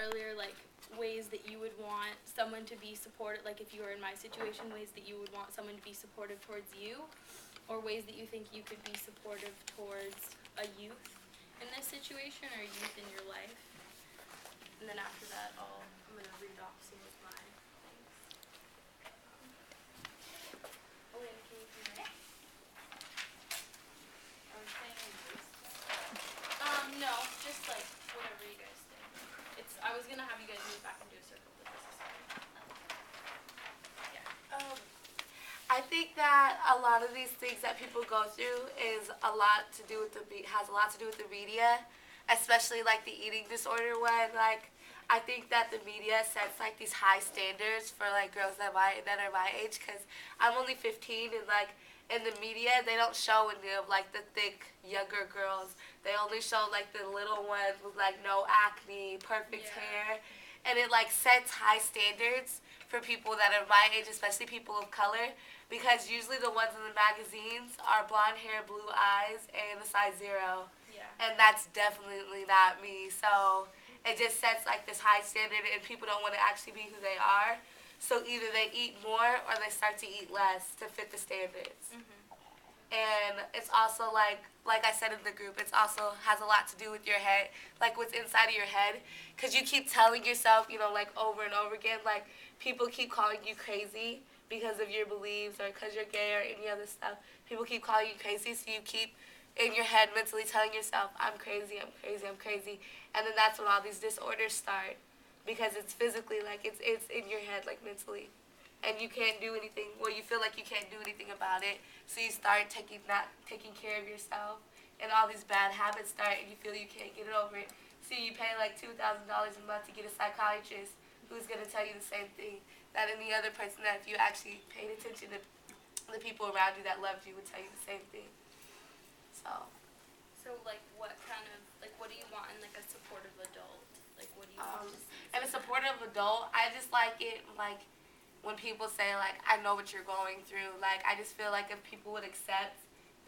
earlier, like, ways that you would want someone to be supportive, like if you were in my situation, ways that you would want someone to be supportive towards you, or ways that you think you could be supportive towards a youth in this situation or youth in your life. And then after that, I'm going to read off some of my things. Oh, wait, can you do that? No, just like whatever you guys think. I was gonna have you guys move back and do a circle, but this is fine. Yeah. I think that a lot of these things that people go through has a lot to do with the media, especially like the eating disorder one. Like, I think that the media sets like these high standards for like girls that are my age, because I'm only 15, and like in the media they don't show any of like the thick younger girls. They only show like the little ones with like no acne, perfect hair, and it like sets high standards for people that are my age, especially people of color, because usually the ones in the magazines are blonde hair, blue eyes, and a size 0. Yeah. And that's definitely not me. So it just sets like this high standard, and people don't want to actually be who they are. So either they eat more or they start to eat less to fit the standards. Mm-hmm. And it's also like I said in the group, it's also has a lot to do with your head, like what's inside of your head, because you keep telling yourself, like over and over again, like people keep calling you crazy because of your beliefs or because you're gay or any other stuff. People keep calling you crazy, so you keep in your head mentally telling yourself, I'm crazy, I'm crazy, I'm crazy. And then that's when all these disorders start, because it's physically, like it's in your head, like mentally. And you can't do anything. Well, you feel like you can't do anything about it, so you start not taking care of yourself, and all these bad habits start, and you feel you can't get over it. So you pay like $2,000 a month to get a psychiatrist who's going to tell you the same thing that any other person that if you actually paid attention to the people around you that loved you would tell you the same thing. So like what do you want in like a supportive adult? Like what do you want to see? And a supportive adult, I just like it like when people say, like, I know what you're going through. Like, I just feel like if people would accept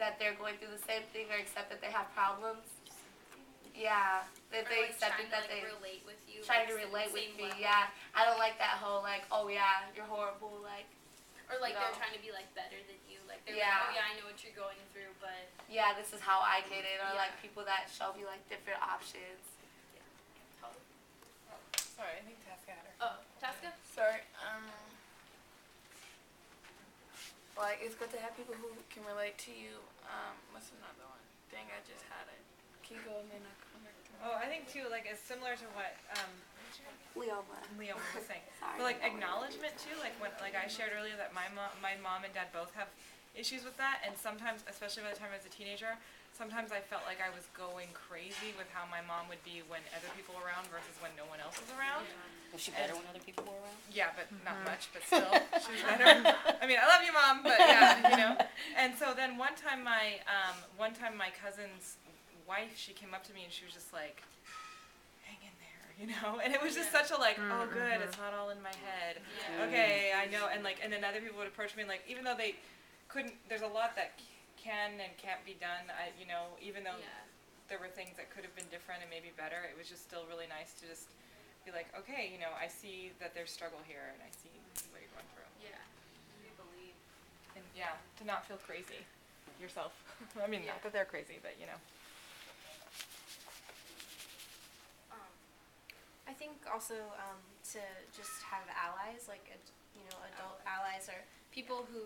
that they're going through the same thing, or accept that they have problems, that they accepted that they relate with you, trying to relate with me. Yeah, I don't like that whole like, oh yeah, you're horrible, like, or like they're trying to be like better than you, like they're like, oh yeah, I know what you're going through, but yeah, this is how I get it, or like people that show me like different options. Sorry, I think Tasca had her. Oh, Tasca? Sorry. Like, it's good to have people who can relate to you. What's another one? Dang, I just had it. Can you go and then I come back to me? Oh, I think too, like, it's similar to what Leoma was saying. Sorry, But like acknowledgement too, like when I shared earlier that my mom and dad both have issues with that, and sometimes, especially by the time I was a teenager, sometimes I felt like I was going crazy with how my mom would be when other people were around versus when no one else was around. Was she better when other people were around? Yeah, but not much, but still, she was better. I mean, I love you, Mom, but yeah, And so then one time my cousin's wife, she came up to me and she was just like, hang in there, And it was just such a like, oh good, it's not all in my head. Yeah. Okay, I know, and then other people would approach me and like, even though they couldn't, there's a lot that can and can't be done, even though there were things that could have been different and maybe better, it was just still really nice to just be like, okay, I see that there's struggle here and I see what you're going through. Yeah, you believe. And to not feel crazy yourself. I mean, not that they're crazy, but I think also to just have allies, like adult allies, or people who,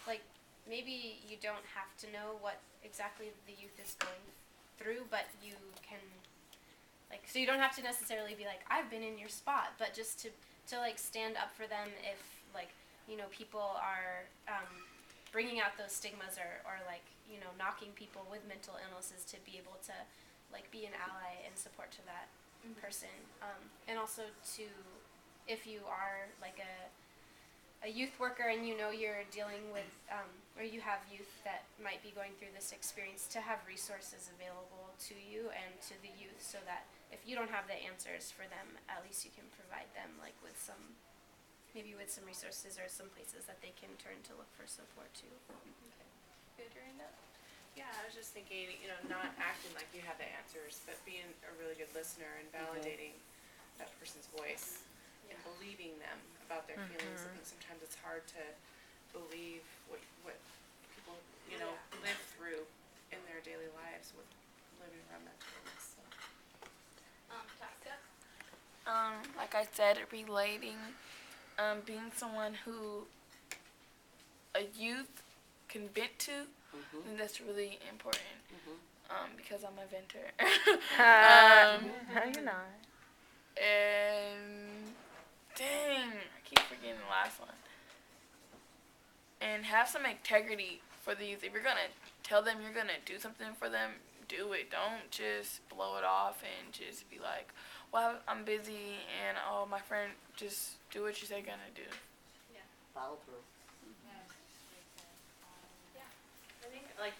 like, maybe you don't have to know what exactly the youth is going through, but you can, like, so you don't have to necessarily be like, I've been in your spot, but just to like stand up for them if, like, people are bringing out those stigmas or like, knocking people with mental illnesses, to be able to, like, be an ally and support to that person. And also to, if you are like a youth worker and you're dealing with, or you have youth that might be going through this experience, to have resources available to you and to the youth, so that if you don't have the answers for them, at least you can provide them like with some resources or some places that they can turn to look for support too. Good, Randa? Yeah, I was just thinking, not acting like you have the answers, but being a really good listener and validating that about their feelings. I think sometimes it's hard to believe what people, you know, live through in their daily lives with living around mental illness. So. Tasca? Like I said, relating, being someone who a youth can vent to, and that's really important. Because I'm a venter. No, you're not. And dang, I keep forgetting the last one. And have some integrity for the youth. If you're gonna tell them you're gonna do something for them, do it. Don't just blow it off and just be like, well, I'm busy and oh, my friend, just do what you say you're gonna do. Follow through. I think like